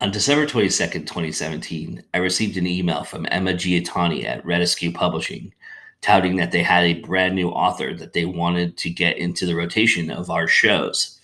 On December 22nd, 2017, I received an email from Emma Giattani at RHETASKEW Publishing touting that they had a brand new author that they wanted to get into the rotation of our shows.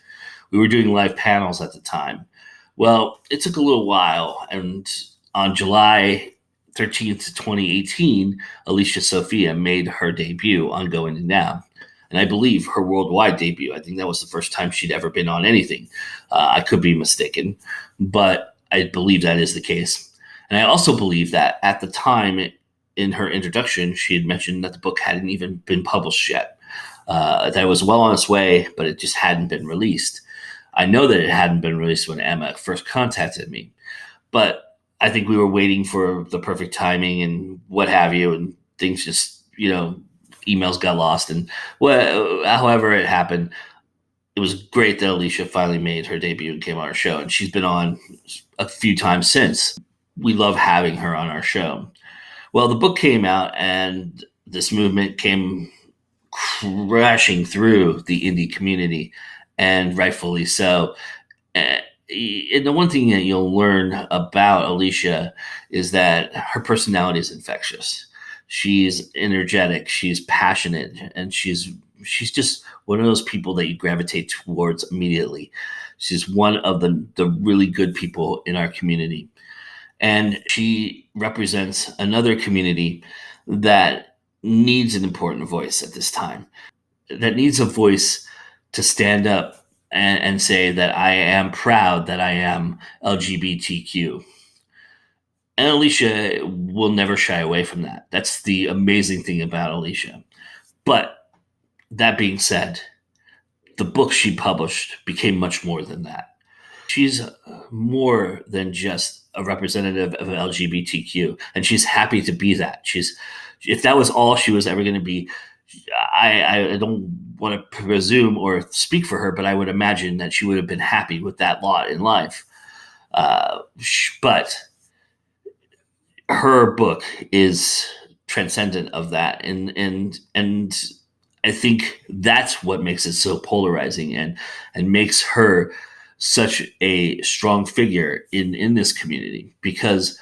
We were doing live panels at the time. Well, it took a little while, and on July 13th, 2018, Alicia Sophia made her debut on GoIndieNow. And I believe her worldwide debut. I think that was the first time she'd ever been on anything. I could be mistaken, but I believe that is the case. And I also believe that at the time in her introduction, she had mentioned that the book hadn't even been published yet, that it was well on its way, but it just hadn't been released. I know that it hadn't been released when Emma first contacted me, but I think we were waiting for the perfect timing and what have you, and things just, emails got lost, and however it happened, it was great that Alicia finally made her debut and came on our show, and she's been on a few times since. We love having her on our show. Well, the book came out, and this movement came crashing through the indie community, and rightfully so. And the one thing that you'll learn about Alicia is that her personality is infectious. She's energetic, she's passionate, and she's just one of those people that you gravitate towards immediately. She's one of the really good people in our community. And she represents another community that needs an important voice at this time, that needs a voice to stand up and say that I am proud that I am LGBTQ. And Alicia will never shy away from that. That's the amazing thing about Alicia. But that being said, the book she published became much more than that. She's more than just a representative of LGBTQ, and she's happy to be that. If that was all she was ever going to be, I don't want to presume or speak for her, but I would imagine that she would have been happy with that lot in life. But her book is transcendent of that, and I think that's what makes it so polarizing and makes her such a strong figure in this community, because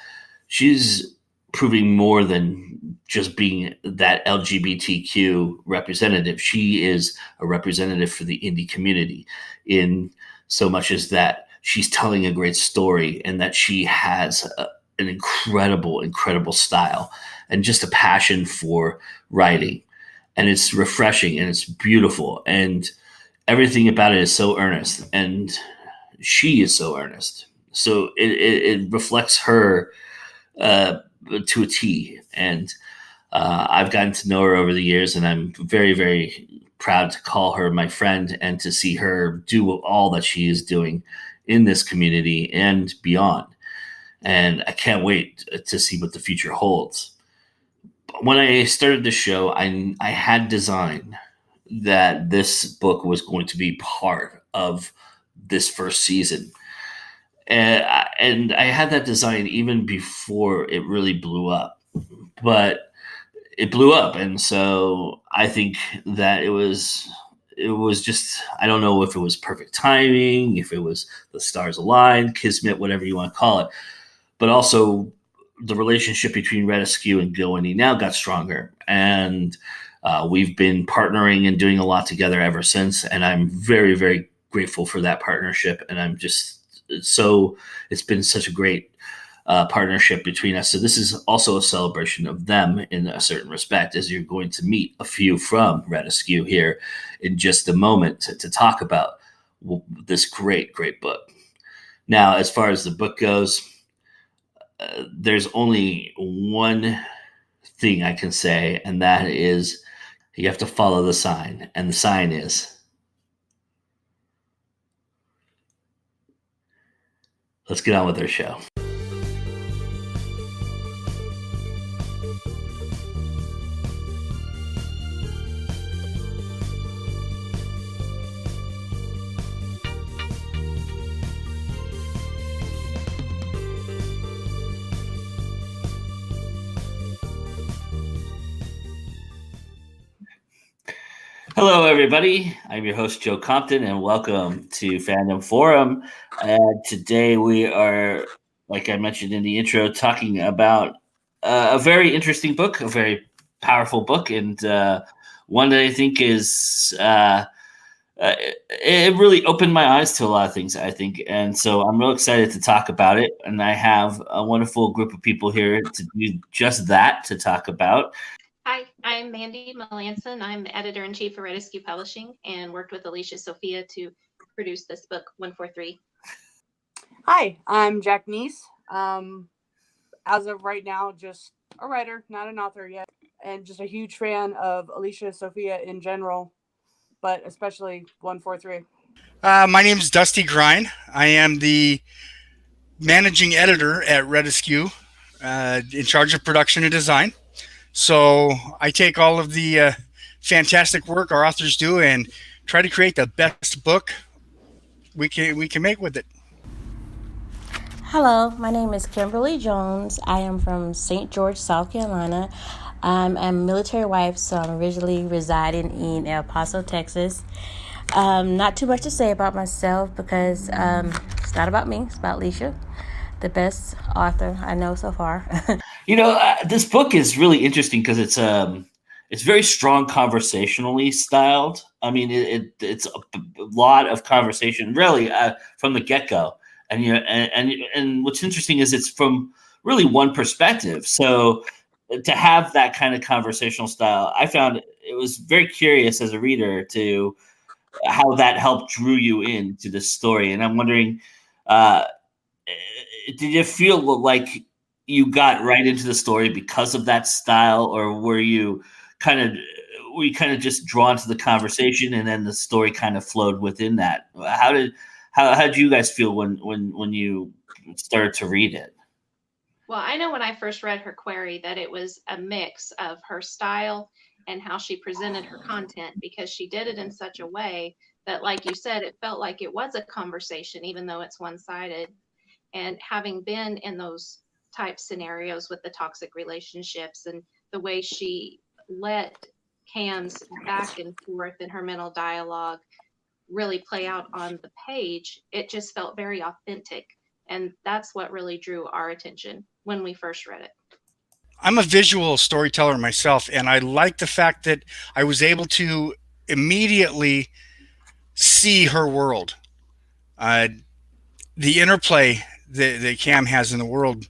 she's proving more than just being that LGBTQ representative. She is a representative for the indie community, in so much as that she's telling a great story, and that she has an incredible style and just a passion for writing. And it's refreshing and it's beautiful, and everything about it is so earnest, and she is so earnest. So it reflects her to a T. And I've gotten to know her over the years, and I'm very, very proud to call her my friend and to see her do all that she is doing in this community and beyond. And I can't wait to see what the future holds. When I started the show, I had designed that this book was going to be part of this first season. And I had that design even before it really blew up. But it blew up, and so I think that it was just, I don't know if it was perfect timing, if it was the stars aligned, kismet, whatever you want to call it. But also the relationship between RHETASKEW and GoIndieNow got stronger, and we've been partnering and doing a lot together ever since, and I'm very, very grateful for that partnership. And I'm just it's been such a great partnership between us. So this is also a celebration of them in a certain respect, as you're going to meet a few from RHETASKEW here in just a moment to talk about this great book. Now, as far as the book goes, there's only one thing I can say, and that is you have to follow the sign. And the sign is, let's get on with our show. Hello, everybody. I'm your host, Joe Compton, and welcome to Fandom Forum. Today we are like I mentioned in the intro, talking about a very interesting book, a very powerful book, and one that I think is it really opened my eyes to a lot of things, I think. And so I'm real excited to talk about it. And I have a wonderful group of people here to do just that, to talk about. Hi, I'm Mandy Melanson. I'm the editor-in-chief for RHETASKEW Publishing and worked with Alicia Sophia to produce this book, 143. Hi, I'm Jack Neece. As of right now, just a writer, not an author yet, and just a huge fan of Alicia Sophia in general, but especially 143. My name is Dusty GREIN. I am the managing editor at RHETASKEW, in charge of production and design. So I take all of the fantastic work our authors do and try to create the best book we can make with it. Hello, my name is Kimberly Jones. I am from St. George, South Carolina. I'm a military wife, so I'm originally residing in El Paso, Texas. Not too much to say about myself because it's not about me. It's about Alicia, the best author I know so far. This book is really interesting because it's very strong conversationally styled. I mean, it's a lot of conversation, really, from the get-go. And what's interesting is it's from really one perspective. So to have that kind of conversational style, I found it was very curious as a reader to how that helped drew you into the story. And I'm wondering, did you feel like you got right into the story because of that style, or were you kind of just drawn to the conversation and then the story kind of flowed within that? How did you guys feel when you started to read it? Well, I know when I first read her query that it was a mix of her style and how she presented her content, because she did it in such a way that, like you said, it felt like it was a conversation, even though it's one-sided. And having been in those type scenarios with the toxic relationships and the way she let Cam's back and forth in her mental dialogue really play out on the page, it just felt very authentic. And that's what really drew our attention when we first read it. I'm a visual storyteller myself, and I like the fact that I was able to immediately see her world. The interplay that Cam has in the world,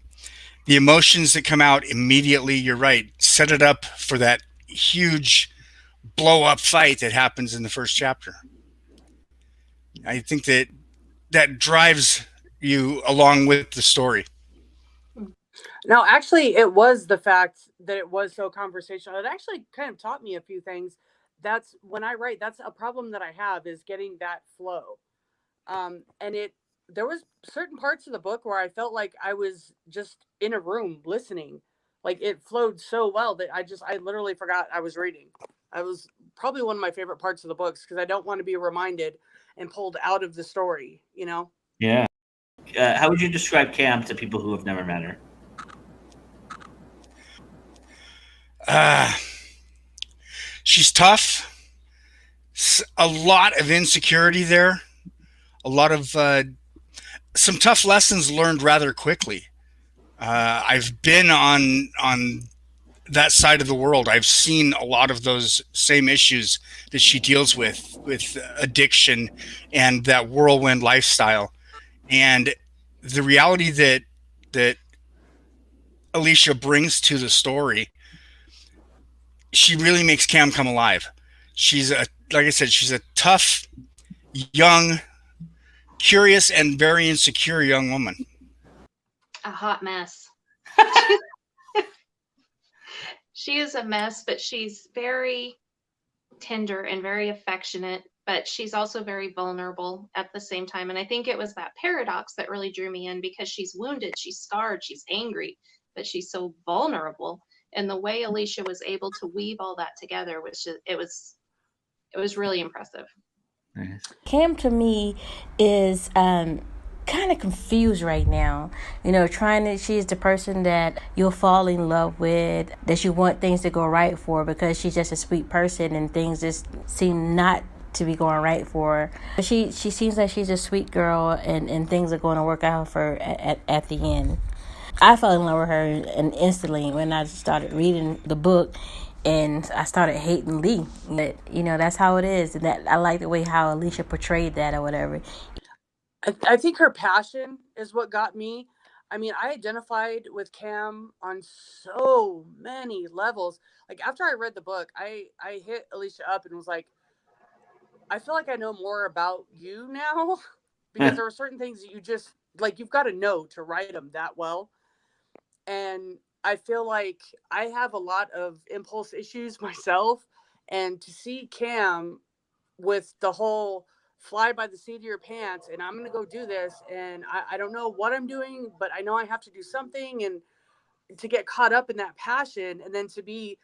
the emotions that come out immediately, you're right, set it up for that huge blow-up fight that happens in the first chapter. I think that drives you along with the story. No, actually, it was the fact that it was so conversational. It actually kind of taught me a few things. That's when I write, that's a problem that I have, is getting that flow. And there was certain parts of the book where I felt like I was just in a room listening. Like, it flowed so well that I literally forgot I was reading. I was probably one of my favorite parts of the books because I don't want to be reminded and pulled out of the story, Yeah. How would you describe Cam to people who have never met her? She's tough. A lot of insecurity there. A lot of some tough lessons learned rather quickly. I've been on that side of the world. I've seen a lot of those same issues that she deals with addiction and that whirlwind lifestyle. And the reality that Alicia brings to the story, she really makes Cam come alive. Like I said, she's a tough, young, curious, and very insecure young woman. A hot mess. She is a mess, but she's very tender and very affectionate, but she's also very vulnerable at the same time. And I think it was that paradox that really drew me in, because she's wounded, she's scarred, she's angry, but she's so vulnerable. And the way Alicia was able to weave all that together it was really impressive. Nice. Cam, to me, is kind of confused right now. She's the person that you'll fall in love with, that you want things to go right for, because she's just a sweet person and things just seem not to be going right for her. She seems like she's a sweet girl, and things are going to work out for her at the end. I fell in love with her and instantly when I started reading the book, and I started hating Lee. But that's how it is, and that I like the way how Alicia portrayed that or whatever. I think her passion is what got me. I mean, I identified with Cam on so many levels. Like after I read the book, I hit Alicia up and was like, I feel like I know more about you now because there are certain things that you just like, you've got to know to write them that well. And I feel like I have a lot of impulse issues myself. And to see Cam with the whole fly by the seat of your pants and I'm going to go do this. And I don't know what I'm doing, but I know I have to do something. And to get caught up in that passion and then to be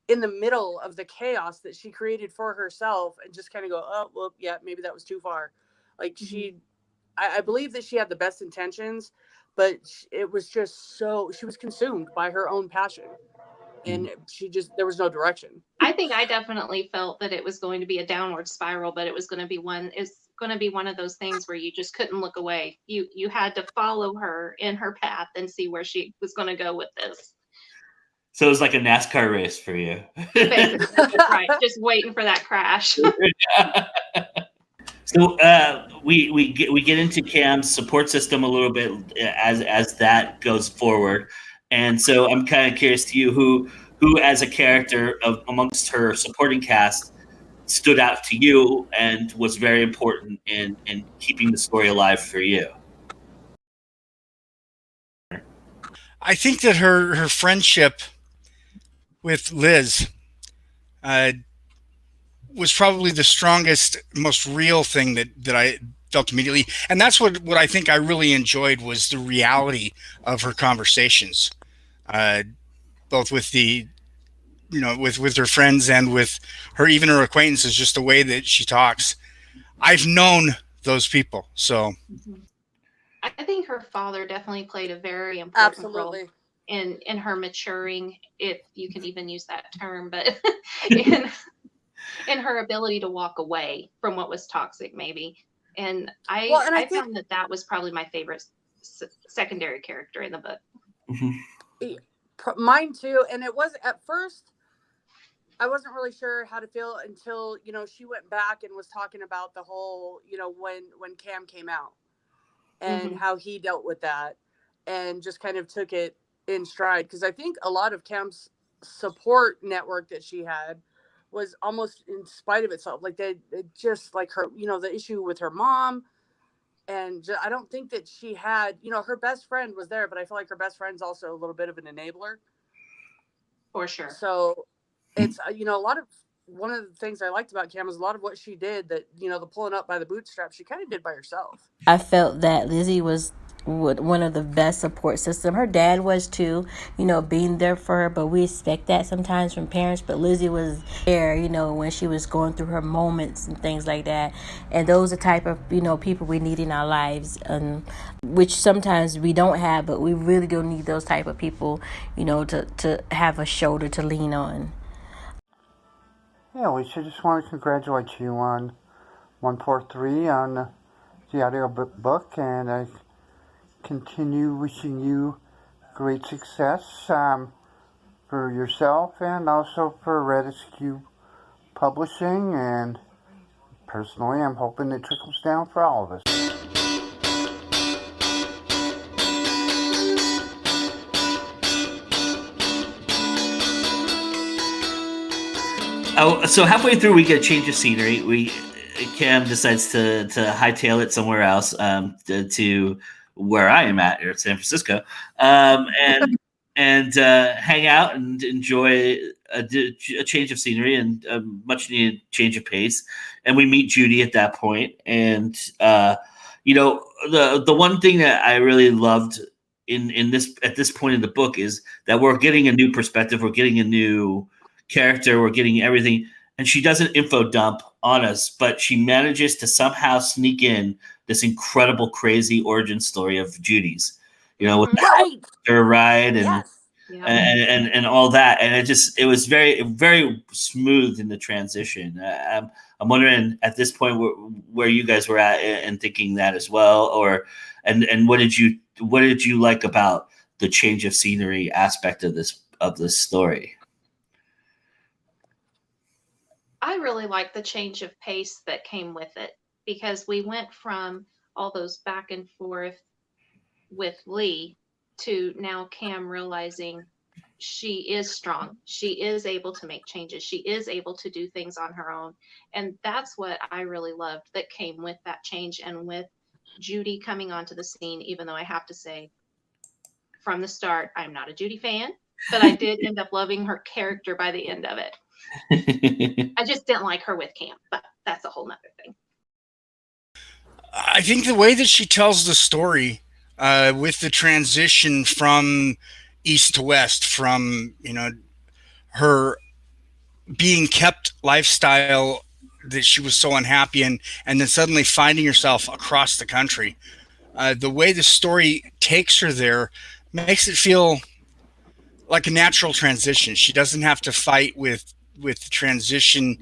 in the middle of the chaos that she created for herself and just kind of go, oh, well, yeah, maybe that was too far. Like I believe that she had the best intentions, but it was just so, she was consumed by her own passion. And there was no direction. I think I definitely felt that it was going to be a downward spiral, but it's going to be one of those things where you just couldn't look away. You had to follow her in her path and see where she was going to go with this. So it was like a NASCAR race for you. Basically, right. Just waiting for that crash. So we get into Cam's support system a little bit as that goes forward. And so I'm kind of curious to you who as a character amongst her supporting cast stood out to you and was very important in keeping the story alive for you. I think that her friendship with Liz was probably the strongest, most real thing that I felt immediately. And that's what I think I really enjoyed was the reality of her conversations, both with the, with her friends and with even her acquaintances, just the way that she talks. I've known those people. So I think her father definitely played a very important role in her maturing, if you can even use that term, but in her ability to walk away from what was toxic, maybe. And I found that was probably my favorite secondary character in the book. Mine too. And it was at first, I wasn't really sure how to feel until, she went back and was talking about the whole, when Cam came out and how he dealt with that and just kind of took it in stride. Because I think a lot of Cam's support network that she had was almost in spite of itself. Like they just like her, the issue with her mom. And I don't think that she had, her best friend was there, but I feel like her best friend's also a little bit of an enabler. For sure. So it's, one of the things I liked about Cam was a lot of what she did that, the pulling up by the bootstraps, she kind of did by herself. I felt that Lizzie was one of the best support system. Her dad was too, being there for her, but we expect that sometimes from parents. But Lizzie was there, when she was going through her moments and things like that. And those are the type of, people we need in our lives, which sometimes we don't have, but we really do need those type of people, to have a shoulder to lean on. Yeah, Alicia, just want to congratulate you on 143 on the audio book, and I continue wishing you great success for yourself and also for RHETASKEW Publishing, and personally I'm hoping it trickles down for all of us. Oh, so halfway through we get a change of scenery. Cam decides to hightail it somewhere else, to where I am at, or San Francisco, and hang out and enjoy a change of scenery and a much needed change of pace. And we meet Judy at that point, and the one thing that I really loved in this at this point in the book is that we're getting a new perspective, we're getting a new character, we're getting everything, and she does an info dump on us, but she manages to somehow sneak in this incredible, crazy origin story of Judy's, with her ride and Yeah. and all that, and it was very, very smooth in the transition. I'm wondering at this point where you guys were at and thinking that as well, or and what did you like about the change of scenery aspect of this story? I really like the change of pace that came with it, because we went from all those back and forth with Lee to now Cam realizing she is strong. She is able to make changes. She is able to do things on her own. And that's what I really loved that came with that change, and with Judy coming onto the scene, even though I have to say from the start, I'm not a Judy fan, but I did end up loving her character by the end of it. I just didn't like her with Cam, but that's a whole nother thing. I think the way that she tells the story with the transition from east to west, from, you know, her being kept lifestyle that she was so unhappy in, and then suddenly finding herself across the country. The way the story takes her there makes it feel like a natural transition. She doesn't have to fight with the transition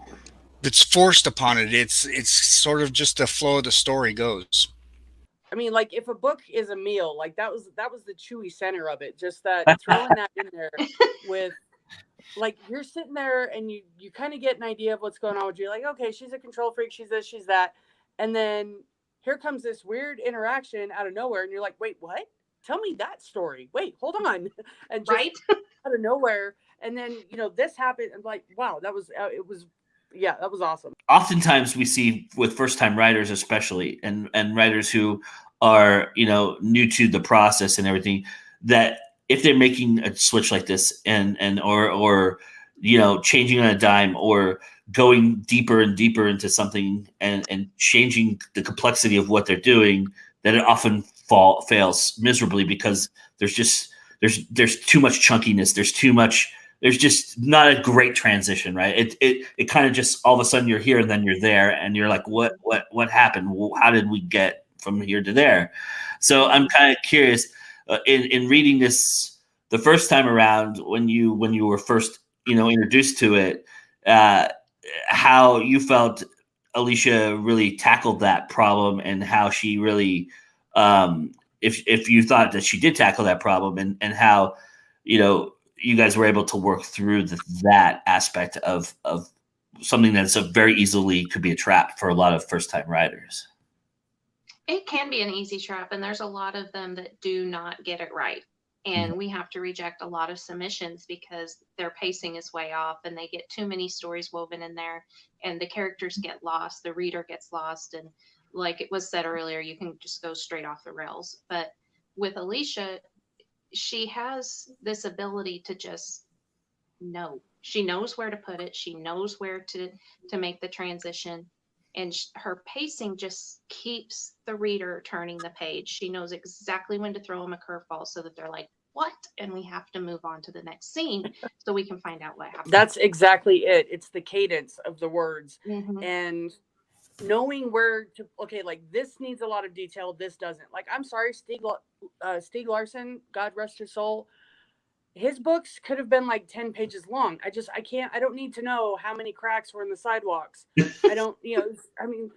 that's forced upon it. It's sort of just the flow of the story goes. I mean, like, if a book is a meal, like that was the chewy center of it. Just that throwing that in there with, like, you're sitting there and you kind of get an idea of what's going on with you. Like, okay, she's a control freak, she's this, she's that, and then here comes this weird interaction out of nowhere, and you're like, wait, what? Tell me that story. Wait, hold on. And just Right? out of nowhere, and then, you know, this happened, and like, wow, that was yeah, that was awesome. Oftentimes we see with first-time writers, especially, and writers who are, you know, new to the process and everything, that if they're making a switch like this or you know, changing on a dime or going deeper and deeper into something and changing the complexity of what they're doing, that it often fails miserably, because there's too much chunkiness. There's just not a great transition, right? It kind of just, all of a sudden you're here and then you're there, and you're like, what happened? How did we get from here to there? So I'm kind of curious, in reading this the first time around, when you were first, you know, introduced to it, how you felt Alicia really tackled that problem, and how she really, if you thought that she did tackle that problem, and how, you know, you guys were able to work through that aspect of something that's very easily could be a trap for a lot of first-time writers. It can be an easy trap, and there's a lot of them that do not get it right. And we have to reject a lot of submissions because their pacing is way off, and they get too many stories woven in there, and the characters get lost, the reader gets lost, and like it was said earlier, you can just go straight off the rails. But with Alicia, she has this ability to just know. She knows where to put it. She knows where to make the transition. And her pacing just keeps the reader turning the page. She knows exactly when to throw them a curveball so that they're like, what? And we have to move on to the next scene so we can find out what happened. That's exactly it. It's the cadence of the words. And knowing where to, okay, like, this needs a lot of detail, this doesn't. Like, I'm sorry, Stieg Larsson, God rest his soul, his books could have been like 10 pages long. I don't need to know how many cracks were in the sidewalks. I don't, you know, I mean,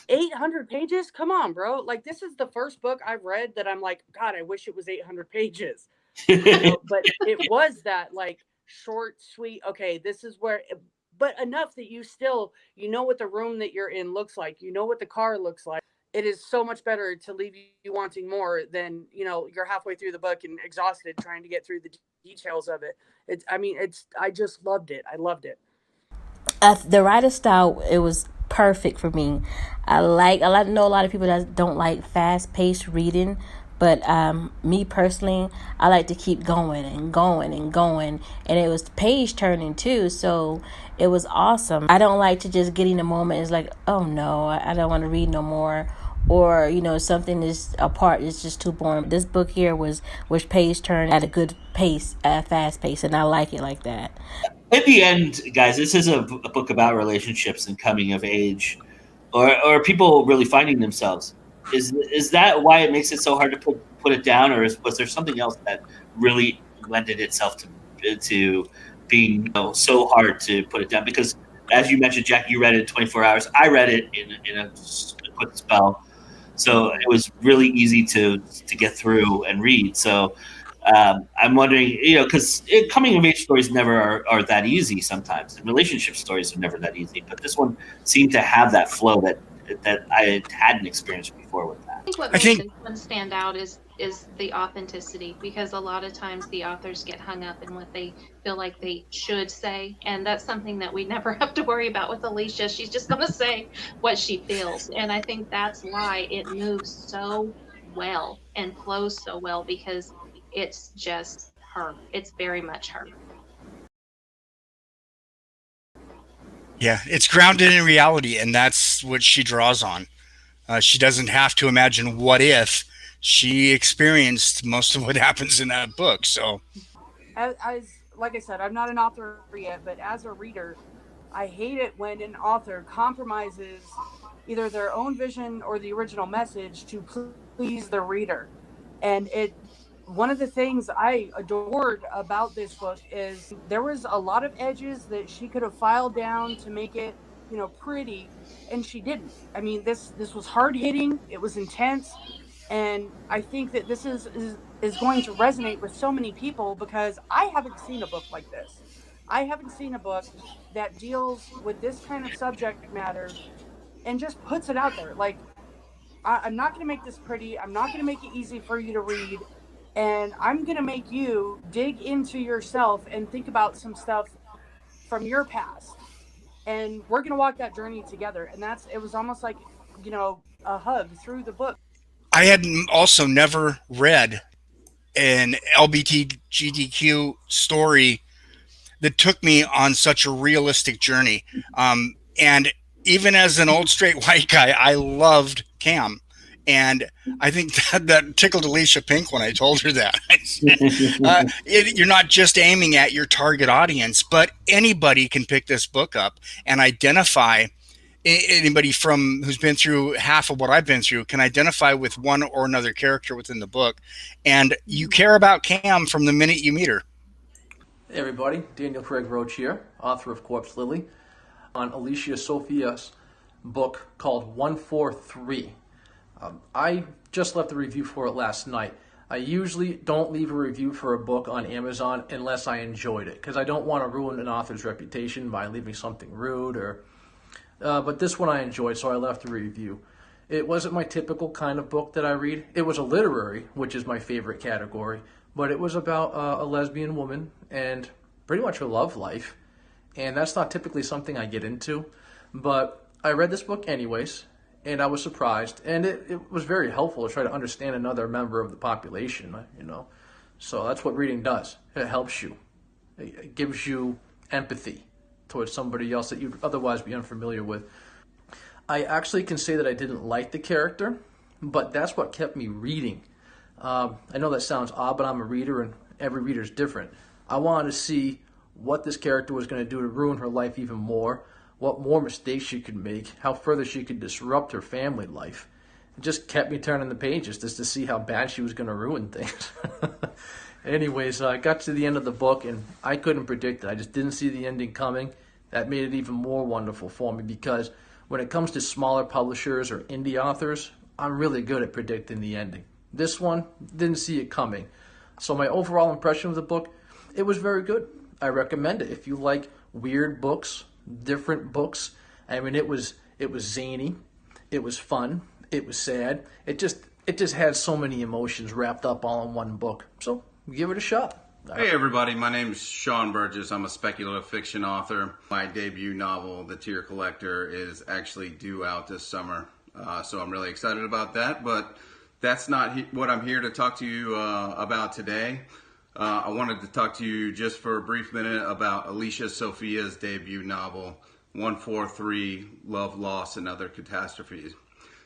800 pages? Come on, bro. Like, this is the first book I've read that I'm like, God, I wish it was 800 pages. You know, but it was that, like, short, sweet, okay, this is where, but enough that you still, you know what the room that you're in looks like. You know what the car looks like. It is so much better to leave you wanting more than, you know, you're halfway through the book and exhausted trying to get through the details of it. I just loved it. I loved it. The writer style, it was perfect for me. I know a lot of people that don't like fast-paced reading, but me personally, I like to keep going and going and going, and it was page turning too, so it was awesome. I don't like to just get in a moment. It's like, oh no, I don't want to read no more, or, you know, something is apart, it's just too boring. This book here was page turn at a good pace, at a fast pace, and I like it like that. In the end, guys, this is a book about relationships and coming of age, or people really finding themselves. Is that why it makes it so hard to put it down, or was there something else that really lended itself to being, you know, so hard to put it down. Because as you mentioned, Jack, you read it in 24 hours. I read it in a quick spell, so it was really easy to get through and read. So I'm wondering, you know, because coming of age stories never are that easy sometimes, and relationship stories are never that easy. But this one seemed to have that flow that I hadn't experienced before with that. I think what makes this one stand out is the authenticity, because a lot of times the authors get hung up in what they feel like they should say, and that's something that we never have to worry about with Alicia. She's just going to say what she feels, and I think that's why it moves so well and flows so well, because it's just her. It's very much her. Yeah, it's grounded in reality, and that's what she draws on. She doesn't have to imagine what if. She experienced most of what happens in that book. So, as like I said, I'm not an author yet, but as a reader, I hate it when an author compromises either their own vision or the original message to please the reader. And one of the things I adored about this book is there was a lot of edges that she could have filed down to make it, you know, pretty, and she didn't. I mean, this was hard hitting, it was intense, and I think that this is going to resonate with so many people, because I haven't seen a book like this. I haven't seen a book that deals with this kind of subject matter and just puts it out there. Like, I'm not going to make this pretty. I'm not going to make it easy for you to read. And I'm going to make you dig into yourself and think about some stuff from your past. And we're going to walk that journey together. And it was almost like, you know, a hug through the book. I had also never read an LGBTQ story that took me on such a realistic journey. And even as an old straight white guy, I loved Cam. And I think that tickled Alicia pink when I told her that. You're not just aiming at your target audience, but anybody can pick this book up and identify. Anybody who's been through half of what I've been through can identify with one or another character within the book. And you care about Cam from the minute you meet her. Hey everybody, Daniel Craig Roche here, author of Corpse Lily, on Alicia Sophia's book called 143. I just left a review for it last night. I usually don't leave a review for a book on Amazon unless I enjoyed it, because I don't want to ruin an author's reputation by leaving something rude but this one I enjoyed, so I left a review. It wasn't my typical kind of book that I read. It was a literary, which is my favorite category, but it was about a lesbian woman and pretty much her love life, and that's not typically something I get into, but I read this book anyways, and I was surprised, and it was very helpful to try to understand another member of the population, you know. So that's what reading does. It helps you. It gives you empathy towards somebody else that you'd otherwise be unfamiliar with. I actually can say that I didn't like the character, but that's what kept me reading. I know that sounds odd, but I'm a reader, and every reader's different. I wanted to see what this character was going to do to ruin her life even more, what more mistakes she could make, how further she could disrupt her family life. It just kept me turning the pages just to see how bad she was going to ruin things. Anyways, I got to the end of the book, and I couldn't predict it. I just didn't see the ending coming. That made it even more wonderful for me, because when it comes to smaller publishers or indie authors, I'm really good at predicting the ending. This one, didn't see it coming. So my overall impression of the book, it was very good. I recommend it. If you like weird books, different books, I mean, it was zany, it was fun, it was sad. It just had so many emotions wrapped up all in one book. So give it a shot. Hey everybody, my name is SHAWN BURGESS. I'm a speculative fiction author. My debut novel, The Tear Collector, is actually due out this summer. So I'm really excited about that, but that's not what I'm here to talk to you about today. I wanted to talk to you just for a brief minute about Alicia Sophia's debut novel, 143, Love, Loss, and Other Catastrophes.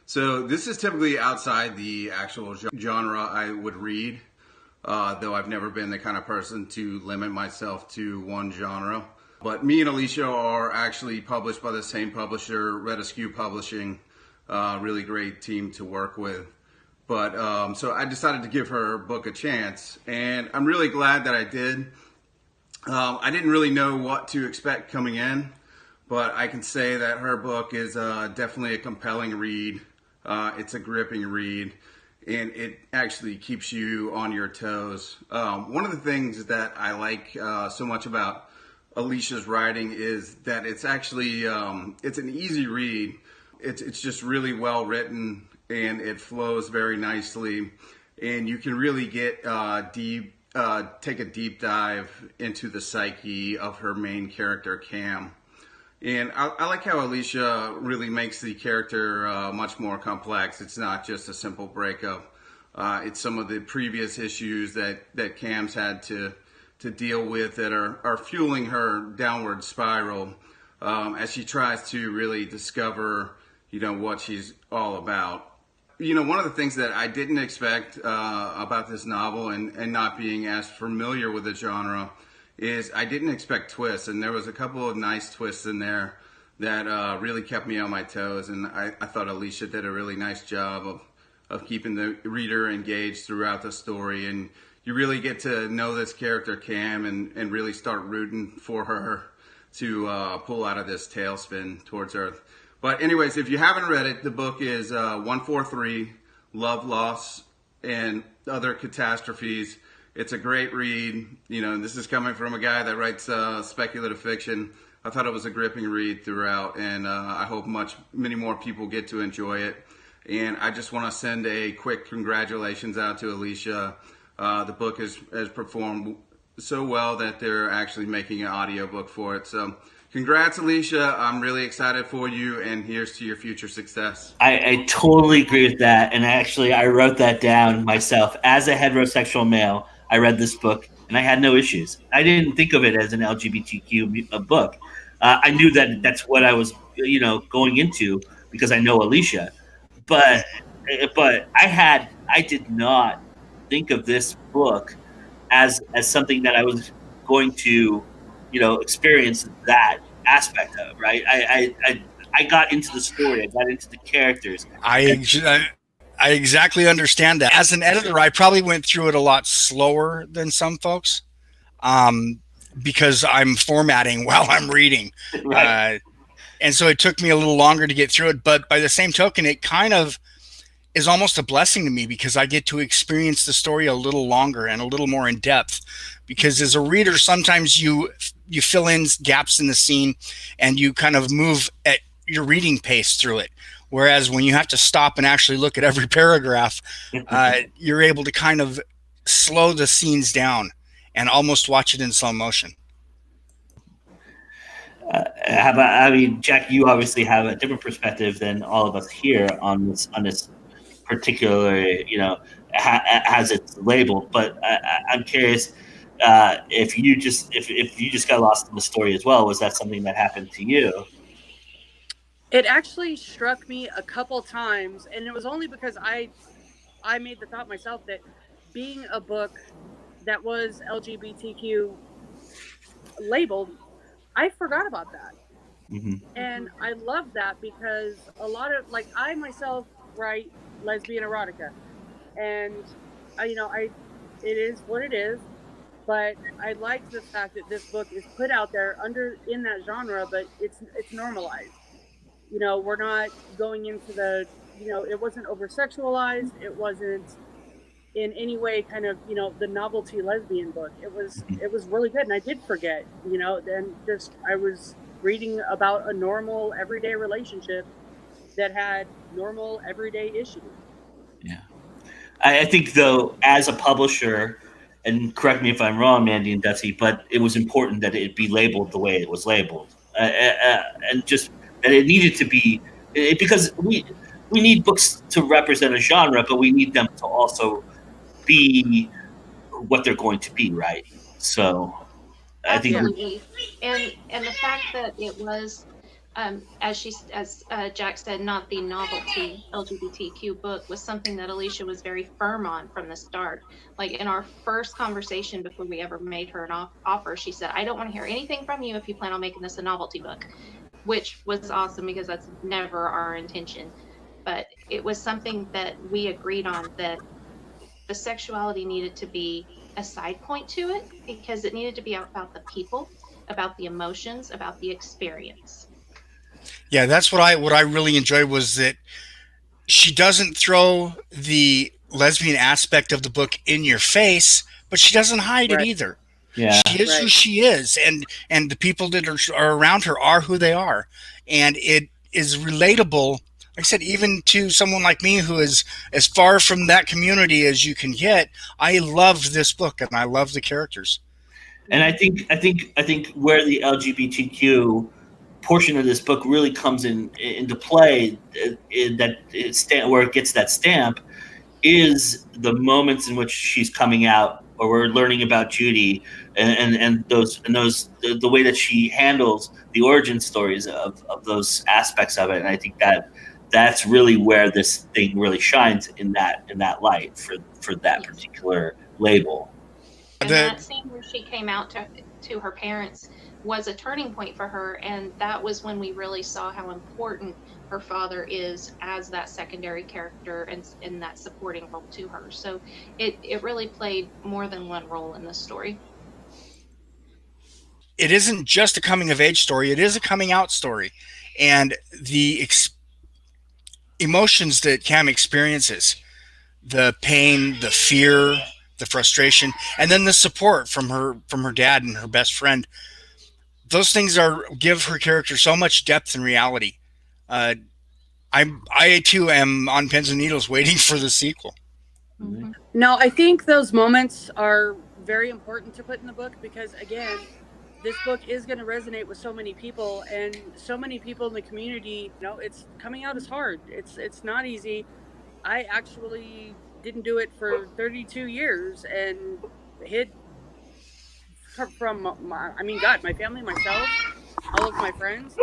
So this is typically outside the actual genre I would read, though I've never been the kind of person to limit myself to one genre. But me and Alicia are actually published by the same publisher, RHETASKEW Publishing, really great team to work with. But so I decided to give her book a chance, and I'm really glad that I did. I didn't really know what to expect coming in, but I can say that her book is definitely a compelling read. It's a gripping read, and it actually keeps you on your toes. One of the things that I like so much about Alicia's writing is that it's actually it's an easy read. It's just really well written, and it flows very nicely, and you can really get deep. Take a deep dive into the psyche of her main character, Cam. And I like how Alicia really makes the character much more complex. It's not just a simple breakup. It's some of the previous issues that Cam's had to deal with that are fueling her downward spiral as she tries to really discover, what she's all about. One of the things that I didn't expect about this novel and not being as familiar with the genre is I didn't expect twists. And there was a couple of nice twists in there that really kept me on my toes. And I thought Alicia did a really nice job of keeping the reader engaged throughout the story. And you really get to know this character, Cam, and really start rooting for her to pull out of this tailspin towards Earth. But anyways, if you haven't read it, the book is 143, Love, Loss, and Other Catastrophes. It's a great read. This is coming from a guy that writes speculative fiction. I thought it was a gripping read throughout, and I hope many more people get to enjoy it. And I just want to send a quick congratulations out to Alicia. The book has performed so well that they're actually making an audiobook for it. So congrats, Alicia. I'm really excited for you, and here's to your future success. I totally agree with that. And actually, I wrote that down myself. As a heterosexual male, I read this book, and I had no issues. I didn't think of it as an LGBTQ book. I knew that that's what I was, going into because I know Alicia. But I did not think of this book as something that I was going to experience that aspect of, right? I got into the story. I got into the characters. I exactly understand that. As an editor, I probably went through it a lot slower than some folks because I'm formatting while I'm reading. Right. And so it took me a little longer to get through it. But by the same token, it kind of is almost a blessing to me because I get to experience the story a little longer and a little more in depth. Because as a reader, sometimes you fill in gaps in the scene and you kind of move at your reading pace through it. Whereas when you have to stop and actually look at every paragraph, you're able to kind of slow the scenes down and almost watch it in slow motion. How about, Jack, you obviously have a different perspective than all of us here on this particular, has it labeled. But I'm curious if you just got lost in the story as well. Was that something that happened to you? It actually struck me a couple times, and it was only because I made the thought myself that being a book that was LGBTQ labeled, I forgot about that. Mm-hmm. And I love that because a lot of, I myself write lesbian erotica, and it is what it is, but I like the fact that this book is put out there in that genre, but it's normalized. We're not going into the, it wasn't over sexualized. It wasn't in any way kind of, the novelty lesbian book. It was really good. And I did forget, then I was reading about a normal everyday relationship that had normal everyday issues. Yeah. I think though, as a publisher, and correct me if I'm wrong, Mandy and Dusty, but it was important that it be labeled the way it was labeled. And just that it needed to be, because we need books to represent a genre, but we need them to also be what they're going to be, right? So I think absolutely. And the fact that it was as Jack said, not the novelty LGBTQ book, was something that Alicia was very firm on from the start. Like in our first conversation before we ever made her an offer, she said, I don't want to hear anything from you if you plan on making this a novelty book, which was awesome because that's never our intention. but it was something that we agreed on, that the sexuality needed to be a side point to it, because it needed to be about the people, about the emotions, about the experience. Yeah, that's what I really enjoyed, was that she doesn't throw the lesbian aspect of the book in your face, but she doesn't hide it Right. either. Yeah. She is who she is, and the people that are around her are who they are, and it is relatable. Like I said, even to someone like me who is as far from that community as you can get, I loved this book and I love the characters. And I think where the LGBTQ portion of this book really comes into play, where it gets that stamp, is the moments in which she's coming out, or we're learning about Judy, and the way that she handles the origin stories of those aspects of it. And I think that's really where this thing really shines in that light for that particular label. And that scene where she came out to her parents was a turning point for her, and that was when we really saw how important her father is as that secondary character and in that supporting role to her. So it really played more than one role in this story. It isn't just a coming of age story, it is a coming out story, and the emotions that Cam experiences, the pain, the fear, the frustration, and then the support from her dad and her best friend. Those things give her character so much depth and reality. I too am on pins and needles waiting for the sequel. Mm-hmm. No, I think those moments are very important to put in the book, because again, this book is going to resonate with so many people, and so many people in the community. You know, it's coming out is hard. It's not easy. I actually didn't do it for 32 years and hid from my family, myself, all of my friends.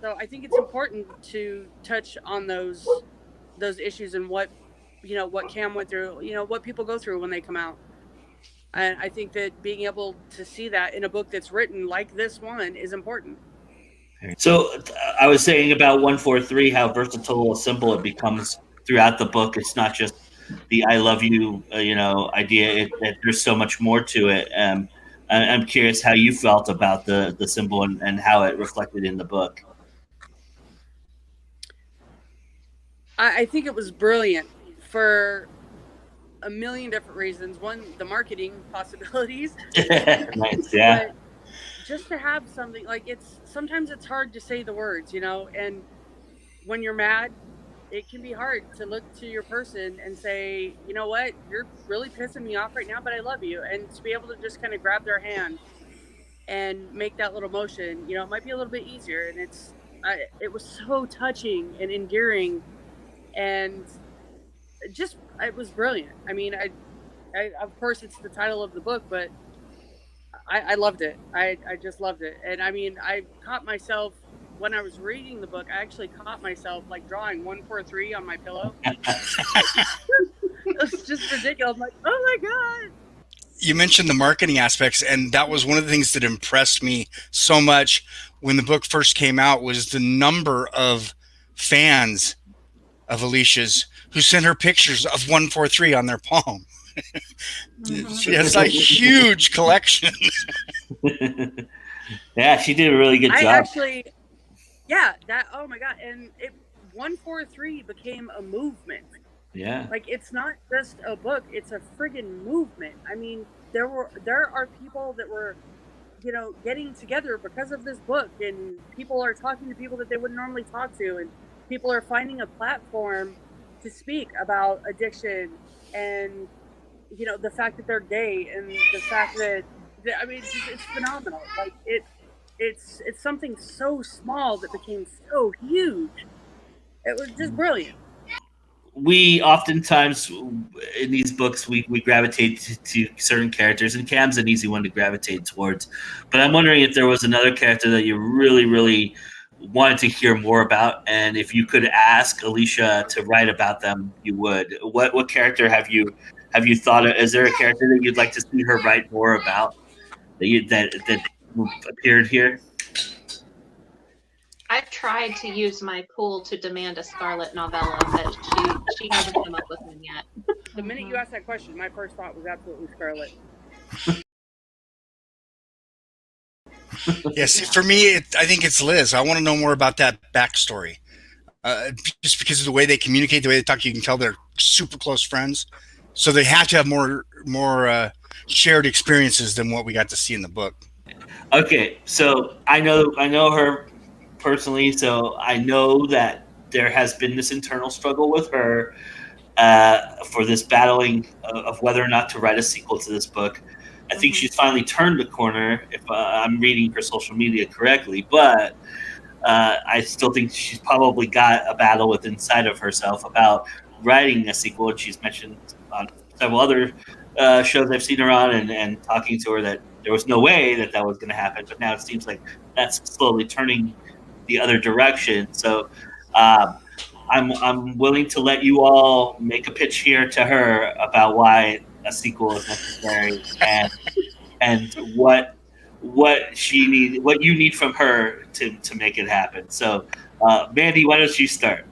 So I think it's important to touch on those issues and what Cam went through, what people go through when they come out. And I think that being able to see that in a book that's written like this one is important. So I was saying about 143, how versatile a symbol it becomes throughout the book. It's not just the "I love you," idea. There's so much more to it. I'm curious how you felt about the symbol and how it reflected in the book. I think it was brilliant for a million different reasons. One, the marketing possibilities. Nice, yeah. But just to have something like, sometimes it's hard to say the words, and when you're mad, it can be hard to look to your person and say, you know what, you're really pissing me off right now, but I love you. And to be able to just kind of grab their hand and make that little motion, it might be a little bit easier. And it was so touching and endearing, and it was brilliant. I mean, I of course it's the title of the book, but I loved it. I just loved it. And I mean, I caught myself when I was reading the book. I actually caught myself like drawing 143 on my pillow. It was just ridiculous. I'm like, oh my God. You mentioned the marketing aspects, and that was one of the things that impressed me so much when the book first came out, was the number of fans of Alicia's who sent her pictures of 143 on their palm. Mm-hmm. She has a huge collection. Yeah, she did a really good job. Oh my God. And 143 became a movement. Yeah. Like, it's not just a book, it's a friggin' movement. I mean, there are people that were, getting together because of this book, and people are talking to people that they wouldn't normally talk to, and people are finding a platform to speak about addiction and, the fact that they're gay, and the fact that I mean, it's phenomenal. Like, it's something so small that became so huge. It was just brilliant. We oftentimes in these books we gravitate to certain characters, and Cam's an easy one to gravitate towards. But I'm wondering if there was another character that you really, really wanted to hear more about, and if you could ask Alicia to write about them, you would. What character have you thought of? Is there a character that you'd like to see her write more about that appeared here? I've tried to use my pool to demand a Scarlet novella, but she hasn't come up with one yet. The minute you asked that question, my first thought was absolutely Scarlet. Yes, for me, I think it's Liz. I want to know more about that backstory. Just because of the way they communicate, the way they talk, you can tell they're super close friends. So they have to have more shared experiences than what we got to see in the book. Okay, so I know her personally, so I know that there has been this internal struggle with her for this battling of whether or not to write a sequel to this book. I think she's finally turned the corner, if I'm reading her social media correctly, but I still think she's probably got a battle within inside of herself about writing a sequel. And she's mentioned on several other shows I've seen her on and talking to her that there was no way that was going to happen. But now it seems like that's slowly turning the other direction. So I'm willing to let you all make a pitch here to her about why a sequel is necessary and what you need from her to make it happen. So Mandy, why don't you start?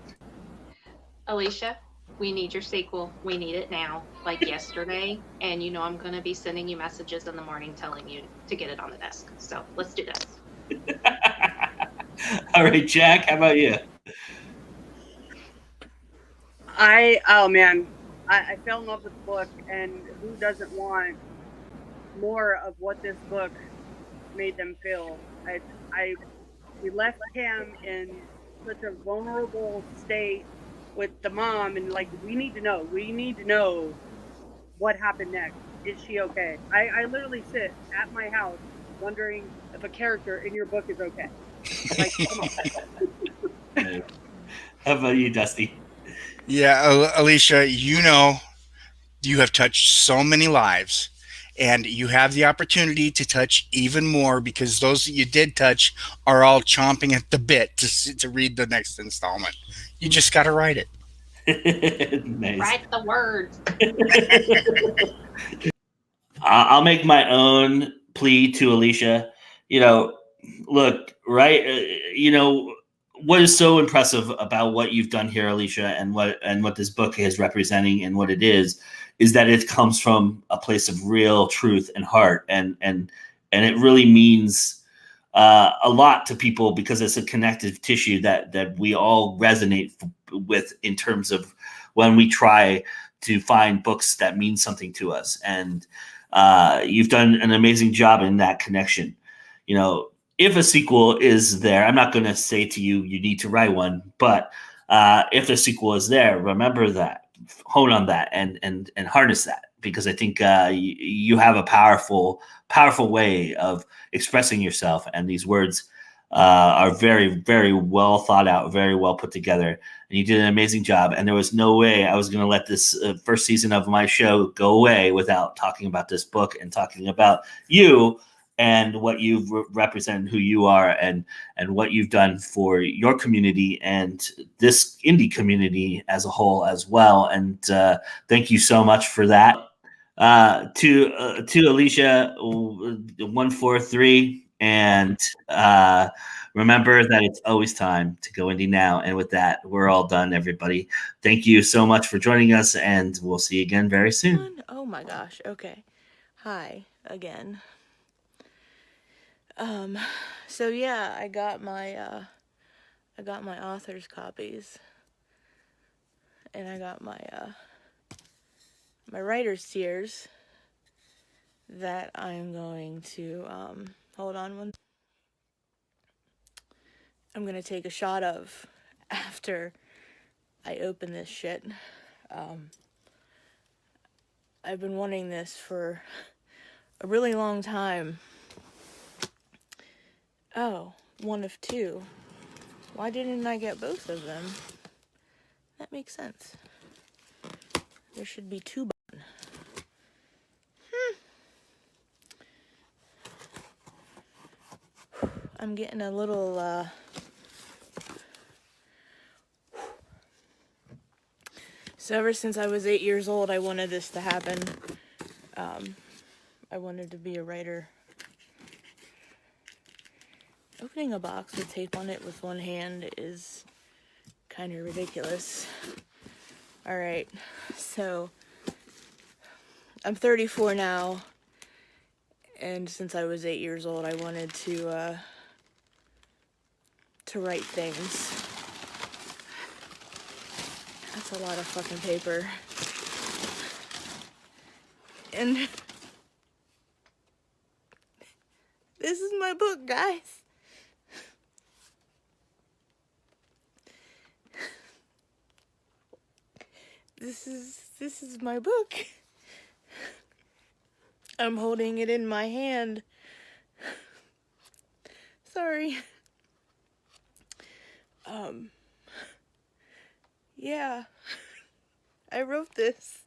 Alicia, we need your sequel. We need it now, like yesterday. And you know I'm going to be sending you messages in the morning telling you to get it on the desk. So let's do this. All right, Jack, how about you? I fell in love with the book, and who doesn't want more of what this book made them feel? We left him in such a vulnerable state with the mom, and like we need to know what happened next. Is she okay? I literally sit at my house wondering if a character in your book is okay. Like, come on. How about you, Dusty? Yeah, Alicia, you know you have touched so many lives, and you have the opportunity to touch even more because those that you did touch are all chomping at the bit to read the next installment. You just got to write it. Nice. Write the words. I'll make my own plea to Alicia. Look, right? What is so impressive about what you've done here, Alicia, and what this book is representing and what it is that it comes from a place of real truth and heart, and it really means a lot to people because it's a connective tissue that we all resonate with in terms of when we try to find books that mean something to us. And you've done an amazing job in that connection. If a sequel is there, I'm not going to say to you, you need to write one, but if the sequel is there, remember that, hone on that and harness that, because I think you have a powerful way of expressing yourself. And these words are very, very well thought out, very well put together. And you did an amazing job. And there was no way I was going to let this first season of my show go away without talking about this book and talking about you and what you've represented, who you are, and what you've done for your community and this indie community as a whole as well. And thank you so much for that. To Alicia, 143, and remember that it's always time to go indie now. And with that, we're all done, everybody. Thank you so much for joining us, and we'll see you again very soon. Oh my gosh. Okay. Hi again. So yeah, I got my author's copies, and I got my my writer's tears that I'm going to hold on one. I'm gonna take a shot of after I open this shit. I've been wanting this for a really long time. Oh, one of two. Why didn't I get both of them? That makes sense. There should be two. I'm getting a little, So ever since I was 8 years old, I wanted this to happen. I wanted to be a writer. Opening a box with tape on it with one hand is kind of ridiculous. Alright, so I'm 34 now, and since I was 8 years old, I wanted to write things. That's a lot of fucking paper. And this is my book, guys. This is my book. I'm holding it in my hand. Sorry. Yeah. I wrote this.